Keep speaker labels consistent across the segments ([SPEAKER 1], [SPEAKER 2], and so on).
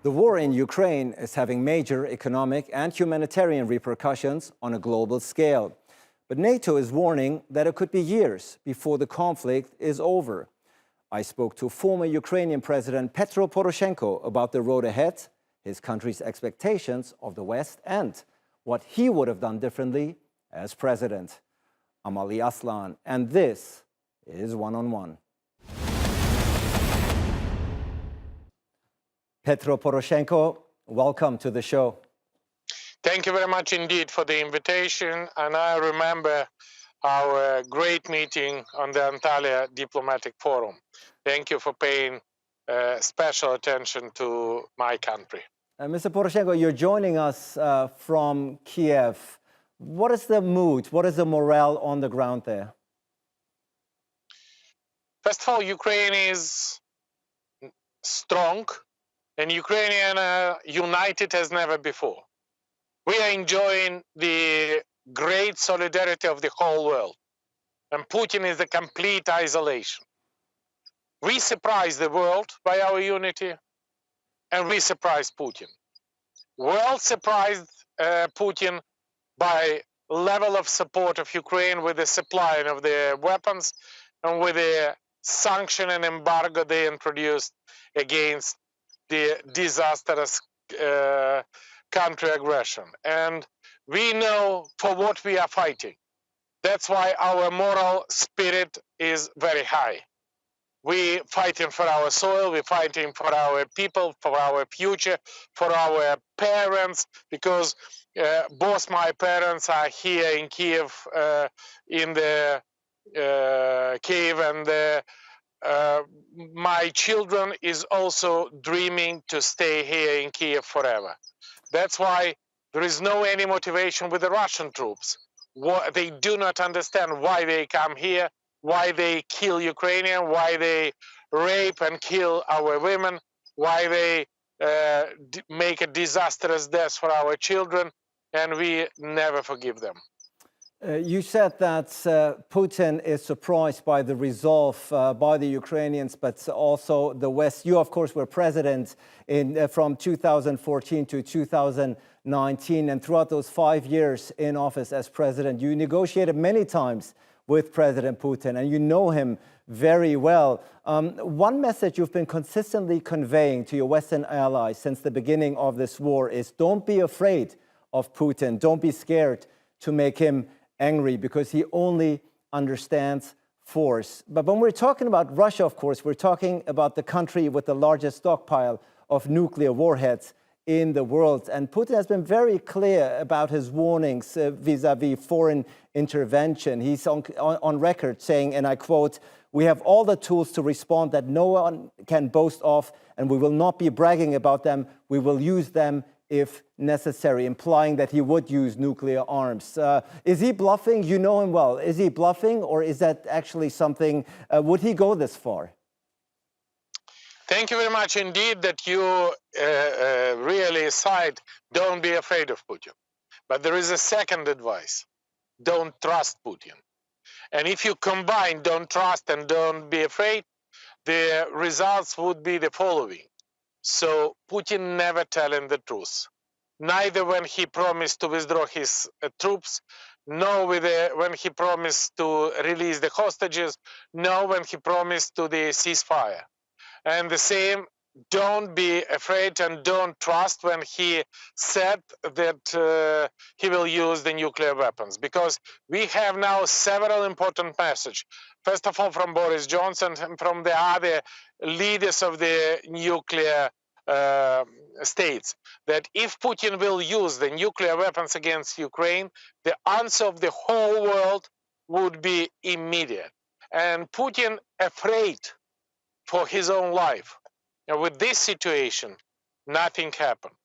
[SPEAKER 1] The war in Ukraine is having major economic and humanitarian repercussions on a global scale. But NATO is warning that it could be years before the conflict is over. I spoke to former Ukrainian President Petro Poroshenko about the road ahead, his country's expectations of the West, and what he would have done differently as president. I'm Ali Aslan, and this is One on One. Petro Poroshenko, welcome to the show.
[SPEAKER 2] Thank you very much indeed for the invitation. And I remember our great meeting on the Antalya Diplomatic Forum. Thank you for paying special attention to my country.
[SPEAKER 1] Mr. Poroshenko, you're joining us from Kiev. What is the mood? What is the morale on the ground there?
[SPEAKER 2] First of all, Ukraine is strong, and Ukrainian united as never before. We are enjoying the great solidarity of the whole world, and Putin is a complete isolation. We surprised the world by our unity, and we surprised Putin. World surprised Putin by level of support of Ukraine with the supply of the weapons and with the sanction and embargo they introduced against the disastrous country aggression. And we know for what we are fighting. That's why our moral spirit is very high. We're fighting for our soil, we're fighting for our people, for our future, for our parents, because both my parents are here in Kiev, in the Kiev, and my children is also dreaming to stay here in Kiev forever. That's why there is no any motivation with the Russian troops. They do not understand why they come here, why they kill Ukrainian, why they rape and kill our women, why they make a disastrous death for our children, and we never forgive them.
[SPEAKER 1] You said that Putin is surprised by the resolve by the Ukrainians, but also the West. You, of course, were president from 2014 to 2019, and throughout those 5 years in office as president, you negotiated many times with President Putin, and you know him very well. One message you've been consistently conveying to your Western allies since the beginning of this war is don't be afraid of Putin, don't be scared to make him angry, because he only understands force. But when we're talking about Russia, of course, we're talking about the country with the largest stockpile of nuclear warheads in the world. And Putin has been very clear about his warnings vis-a-vis foreign intervention. He's on record saying, and I quote, "We have all the tools to respond that no one can boast of, and we will not be bragging about them. We will use them if necessary," implying that he would use nuclear arms. Is he bluffing? You know him well. Is he bluffing, or is that actually something, would he go this far?
[SPEAKER 2] Thank you very much indeed that you really cite, don't be afraid of Putin. But there is a second advice, don't trust Putin. And if you combine don't trust and don't be afraid, the results would be the following. So Putin never telling the truth, neither when he promised to withdraw his troops, nor when he promised to release the hostages, nor when he promised to the ceasefire. And the same, don't be afraid and don't trust when he said that he will use the nuclear weapons, because we have now several important messages. First of all, from Boris Johnson and from the other leaders of the nuclear states, that if Putin will use the nuclear weapons against Ukraine, the answer of the whole world would be immediate. And Putin afraid for his own life. And with this situation, nothing happened.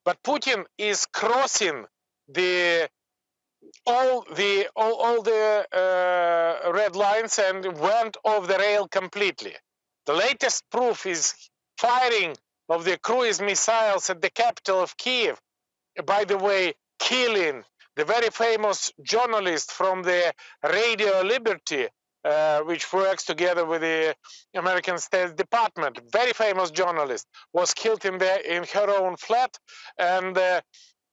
[SPEAKER 2] But Putin is crossing all the red lines and went off the rail completely. The latest proof is firing of the cruise missiles at the capital of Kiev. By the way, killing the very famous journalist from the Radio Liberty, which works together with the American State Department. Very famous journalist was killed in her own flat, and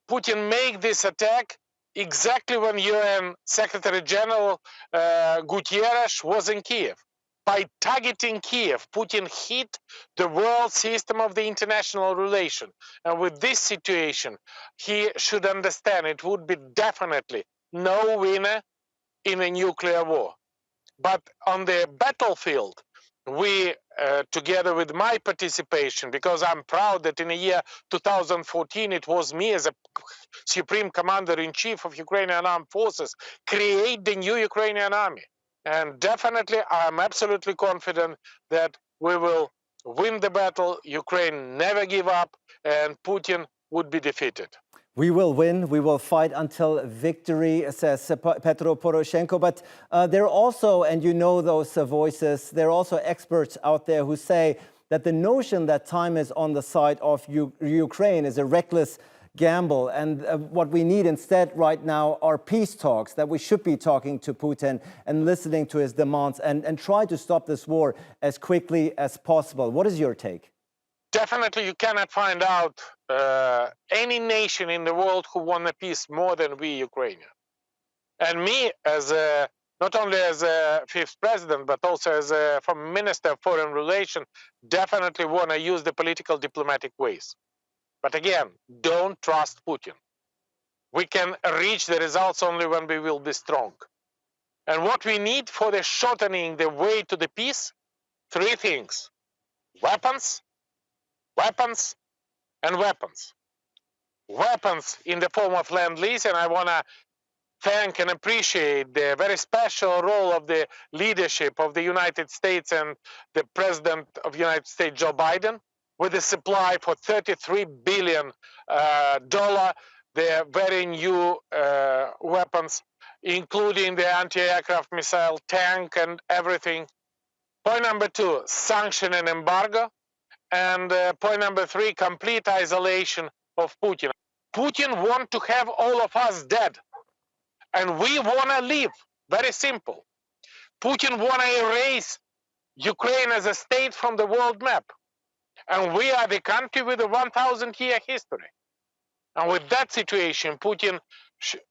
[SPEAKER 2] Putin made this attack exactly when UN Secretary General Guterres was in Kiev. By targeting Kiev, Putin hit the world system of the international relation. And with this situation, he should understand it would be definitely no winner in a nuclear war. But on the battlefield, we, together with my participation, because I'm proud that in the year 2014, it was me as a Supreme Commander-in-Chief of Ukrainian Armed Forces, create the new Ukrainian army. And definitely, I'm absolutely confident that we will win the battle, Ukraine never give up, and Putin would be defeated.
[SPEAKER 1] We will win. We will fight until victory, says Petro Poroshenko. But there are also, and you know those voices, there are also experts out there who say that the notion that time is on the side of Ukraine is a reckless gamble. And what we need instead right now are peace talks, that we should be talking to Putin and listening to his demands and try to stop this war as quickly as possible. What is your take?
[SPEAKER 2] Definitely, you cannot find out any nation in the world who want a peace more than we Ukrainians. And me, as not only as a fifth president, but also as a former minister of foreign relations, definitely want to use the political diplomatic ways. But again, don't trust Putin. We can reach the results only when we will be strong. And what we need for the shortening the way to the peace, three things: weapons, weapons, and weapons. Weapons in the form of Lend-Lease, and I want to thank and appreciate the very special role of the leadership of the United States and the President of the United States, Joe Biden, with a supply for $33 billion, the very new weapons, including the anti-aircraft missile, tank, and everything. Point number two, sanction and embargo. And point number three, complete isolation of Putin. Putin wants to have all of us dead. And we want to live. Very simple. Putin wants to erase Ukraine as a state from the world map. And we are the country with a 1,000-year history. And with that situation, Putin,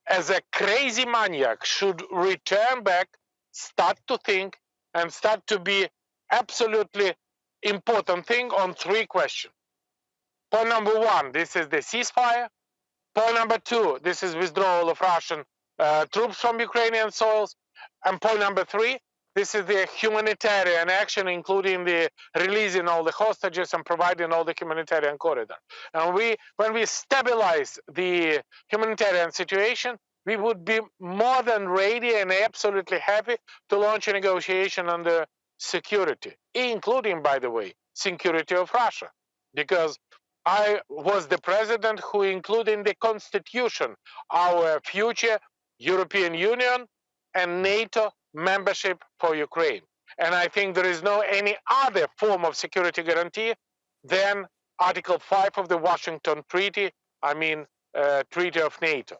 [SPEAKER 2] as a crazy maniac, should return back, start to think, and start to be absolutely important thing on three questions. Point number one, this is the ceasefire. Point number two, this is withdrawal of Russian troops from Ukrainian soils. And point number three, this is the humanitarian action, including the releasing all the hostages and providing all the humanitarian corridor. And when we stabilize the humanitarian situation, we would be more than ready and absolutely happy to launch a negotiation on the security, including, by the way, security of Russia, because I was the president who included in the constitution our future European Union and NATO membership for Ukraine. And I think there is no any other form of security guarantee than Article 5 of the Washington Treaty, Treaty of NATO.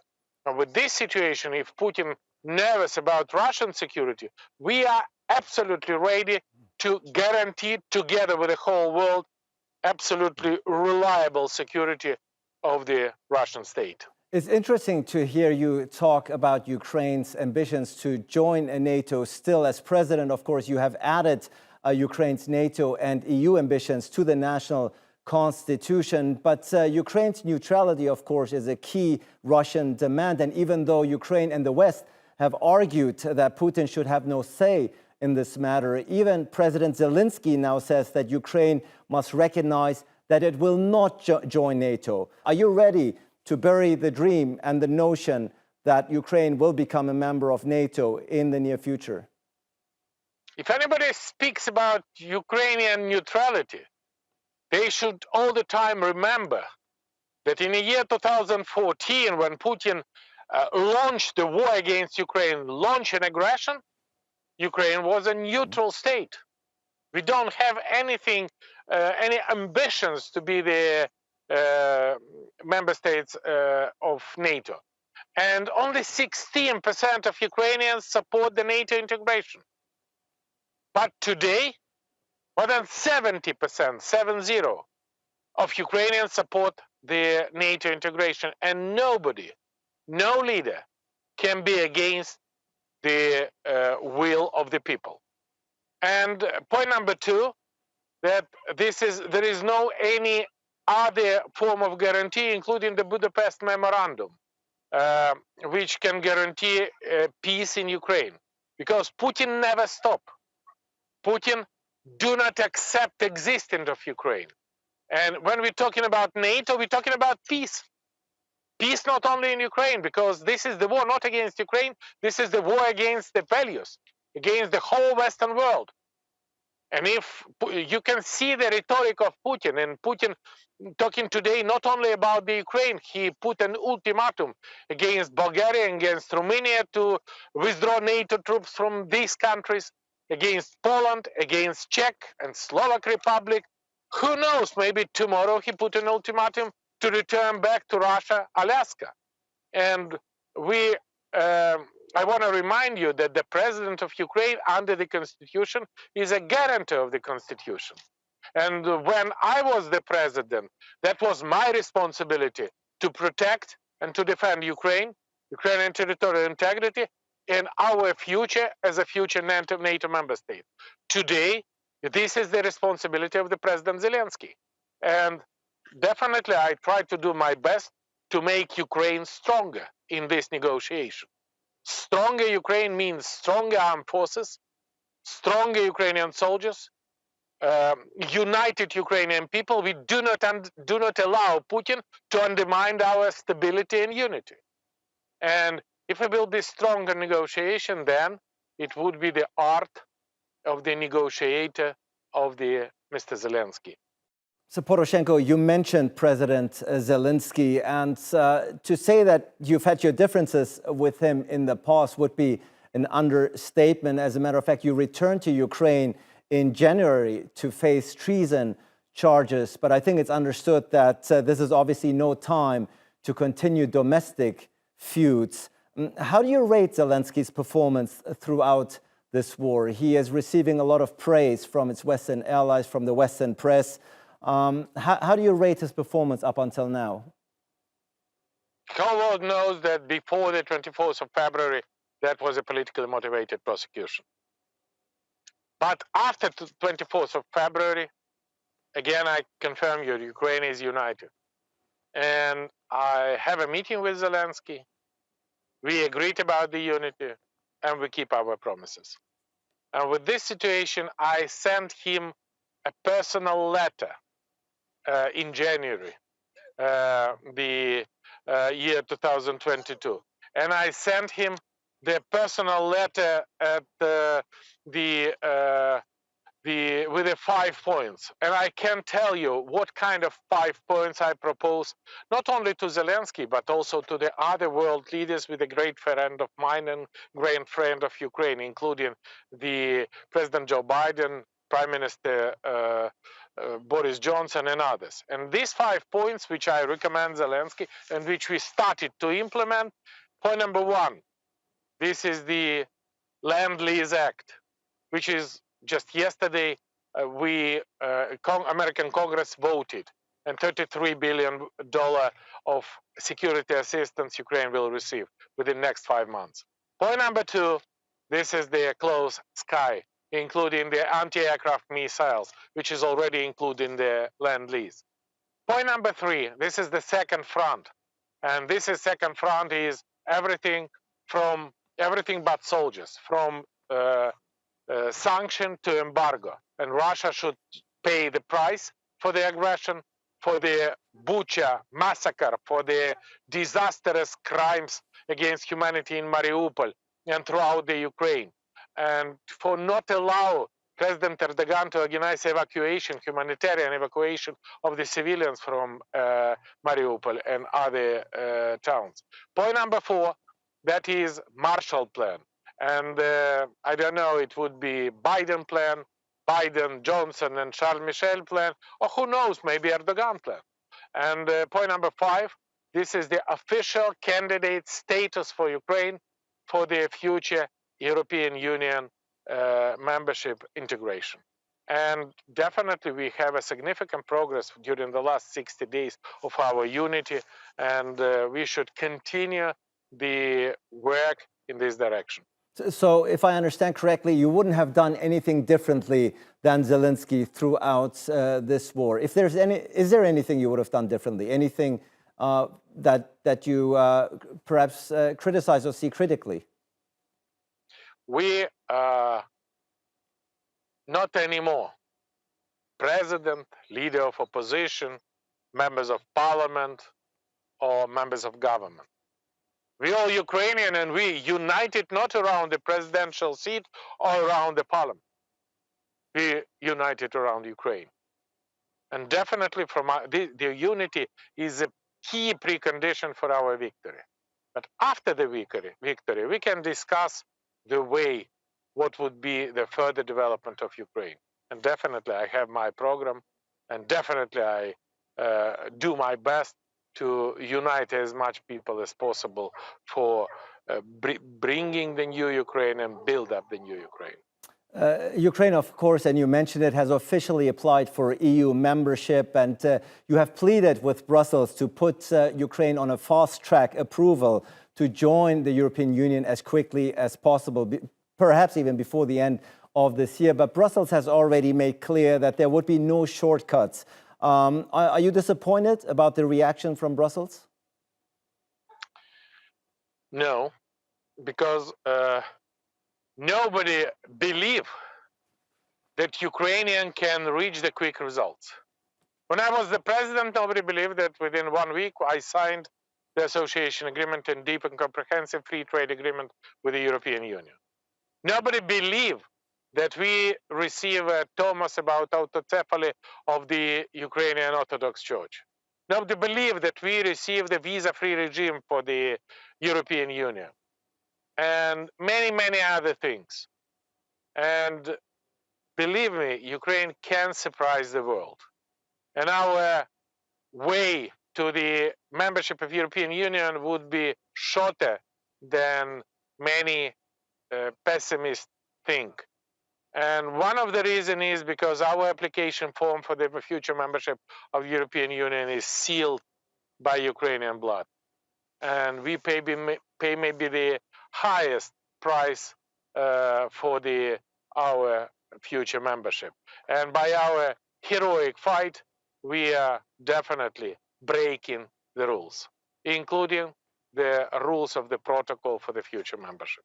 [SPEAKER 2] And with this situation, if Putin nervous about Russian security, we are absolutely ready to guarantee, together with the whole world, absolutely reliable security of the Russian state.
[SPEAKER 1] It's interesting to hear you talk about Ukraine's ambitions to join NATO. Still, as president, of course, you have added Ukraine's NATO and EU ambitions to the national constitution. But Ukraine's neutrality, of course, is a key Russian demand. And even though Ukraine and the West have argued that Putin should have no say in this matter, even President Zelensky now says that Ukraine must recognize that it will not join NATO. Are you ready to bury the dream and the notion that Ukraine will become a member of NATO in the near future?
[SPEAKER 2] If anybody speaks about Ukrainian neutrality, they should all the time remember that in the year 2014, when Putin launched the war against Ukraine, launched an aggression, Ukraine was a neutral state. We don't have anything, any ambitions to be the member states of NATO. And only 16% of Ukrainians support the NATO integration. But today, more than 70%, 70, of Ukrainians support the NATO integration, and nobody, no leader, can be against the will of the people. And point number two, that there is no any other form of guarantee, including the Budapest Memorandum, which can guarantee peace in Ukraine, because Putin never stopped. Putin do not accept existence of Ukraine. And when we're talking about NATO, we're talking about peace. Peace not only in Ukraine, because this is the war not against Ukraine, this is the war against the values, against the whole Western world. And if you can see the rhetoric of Putin, and Putin talking today not only about the Ukraine, he put an ultimatum against Bulgaria, against Romania to withdraw NATO troops from these countries, against Poland, against Czech and Slovak Republic. Who knows, maybe tomorrow he put an ultimatum to return back to Russia, Alaska. And I want to remind you that the president of Ukraine under the constitution is a guarantor of the constitution. And when I was the president, that was my responsibility to protect and to defend Ukraine, Ukrainian territorial integrity, and our future as a future NATO member state. Today, this is the responsibility of the President Zelensky. And definitely I try to do my best to make Ukraine stronger in this negotiation. Stronger Ukraine means stronger armed forces, stronger Ukrainian soldiers, united Ukrainian people. We do not allow Putin to undermine our stability and unity. And if it will be stronger negotiation, then it would be the art of the negotiator of the Mr. Zelensky.
[SPEAKER 1] So Poroshenko, you mentioned President Zelensky, and to say that you've had your differences with him in the past would be an understatement. As a matter of fact, you returned to Ukraine in January to face treason charges, but I think it's understood that this is obviously no time to continue domestic feuds. How do you rate Zelensky's performance throughout this war? He is receiving a lot of praise from its Western allies, from the Western press. How do you rate his performance up until now?
[SPEAKER 2] The whole world knows that before the 24th of February, that was a politically motivated prosecution. But after the 24th of February, again, I confirm you, Ukraine is united. And I have a meeting with Zelensky. We agreed about the unity, and we keep our promises. And with this situation, I sent him a personal letter in January, the year 2022. And I sent him the personal letter at with the 5 points. And I can tell you what kind of 5 points I propose, not only to Zelensky, but also to the other world leaders with a great friend of mine and great friend of Ukraine, including the President Joe Biden, Prime Minister Boris Johnson, and others. And these 5 points, which I recommend Zelensky and which we started to implement, point number 1, this is the Land Lease Act, which is just yesterday, American Congress voted, and $33 billion of security assistance Ukraine will receive within the next 5 months. Point number 2, this is the closed sky, including the anti-aircraft missiles, which is already included in the land lease. Point number 3, this is the second front. And this is second front is everything but soldiers, from sanction to embargo. And Russia should pay the price for the aggression, for the Bucha massacre, for the disastrous crimes against humanity in Mariupol and throughout the Ukraine, and for not allow President Erdogan to organize evacuation, humanitarian evacuation of the civilians from Mariupol and other towns. Point number 4, that is Marshall Plan. And I don't know, it would be Biden plan, Biden, Johnson, and Charles Michel plan, or who knows, maybe Erdogan plan. And point number 5, this is the official candidate status for Ukraine for the future European Union membership integration. And definitely we have a significant progress during the last 60 days of our unity, and we should continue the work in this direction.
[SPEAKER 1] So if I understand correctly, you wouldn't have done anything differently than Zelensky throughout this war. If there's is there anything you would have done differently? Anything that you perhaps criticize or see critically?
[SPEAKER 2] We not anymore. President, leader of opposition, members of parliament, or members of government. We all Ukrainian, and we united not around the presidential seat or around the parliament. We united around Ukraine. And definitely the unity is a key precondition for our victory. But after the victory, we can discuss the way, what would be the further development of Ukraine. And definitely I have my program, and definitely I do my best to unite as much people as possible for bringing the new Ukraine and build up the new Ukraine.
[SPEAKER 1] Ukraine, of course, and you mentioned it, has officially applied for EU membership, and you have pleaded with Brussels to put Ukraine on a fast-track approval to join the European Union as quickly as possible, perhaps even before the end of this year. But Brussels has already made clear that there would be no shortcuts. Are you disappointed about the reaction from Brussels?
[SPEAKER 2] No, because nobody believed that Ukrainian can reach the quick results. When I was the president, nobody believed that within 1 week I signed the association agreement and deep and comprehensive free trade agreement with the European Union. Nobody believed that we receive a Thomas about autocephaly of the Ukrainian Orthodox Church. Nobody believed that we receive the visa-free regime for the European Union. And many, many other things. And believe me, Ukraine can surprise the world. And our way to the membership of European Union would be shorter than many pessimists think. And one of the reasons is because our application form for the future membership of European Union is sealed by Ukrainian blood. And we pay maybe the highest price for our future membership. And by our heroic fight, we are definitely breaking the rules, including the rules of the protocol for the future membership.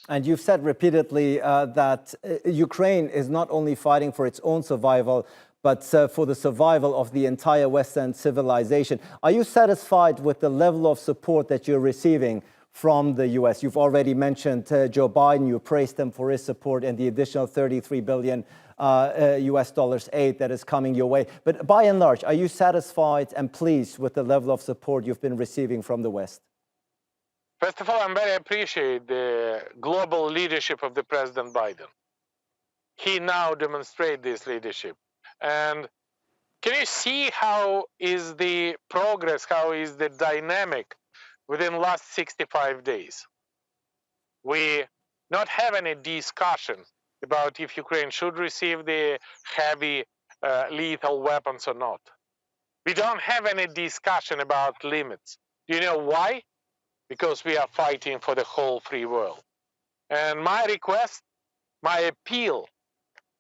[SPEAKER 1] And you've said repeatedly that Ukraine is not only fighting for its own survival, but for the survival of the entire Western civilization. Are you satisfied with the level of support that you're receiving from the U.S.? You've already mentioned Joe Biden. You praised him for his support and the additional $33 billion US dollars aid that is coming your way. But by and large, are you satisfied and pleased with the level of support you've been receiving from the West?
[SPEAKER 2] First of all, I'm very appreciate the global leadership of the President Biden. He now demonstrates this leadership. And can you see how is the progress, how is the dynamic within the last 65 days? We not have any discussion about if Ukraine should receive the heavy lethal weapons or not. We don't have any discussion about limits. Do you know why? Because we are fighting for the whole free world. And my request, my appeal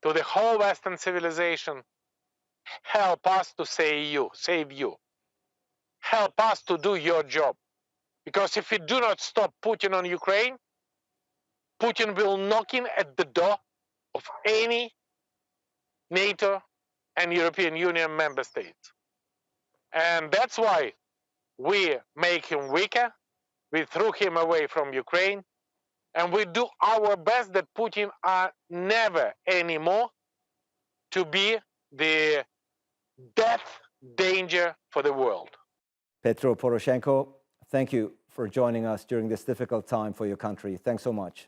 [SPEAKER 2] to the whole Western civilization, help us to save you. Help us to do your job. Because if we do not stop Putin on Ukraine, Putin will knock in at the door of any NATO and European Union member states. And that's why we make him weaker. We threw him away from Ukraine, and we do our best that Putin are never anymore to be the death danger for the world.
[SPEAKER 1] Petro Poroshenko, thank you for joining us during this difficult time for your country. Thanks so much.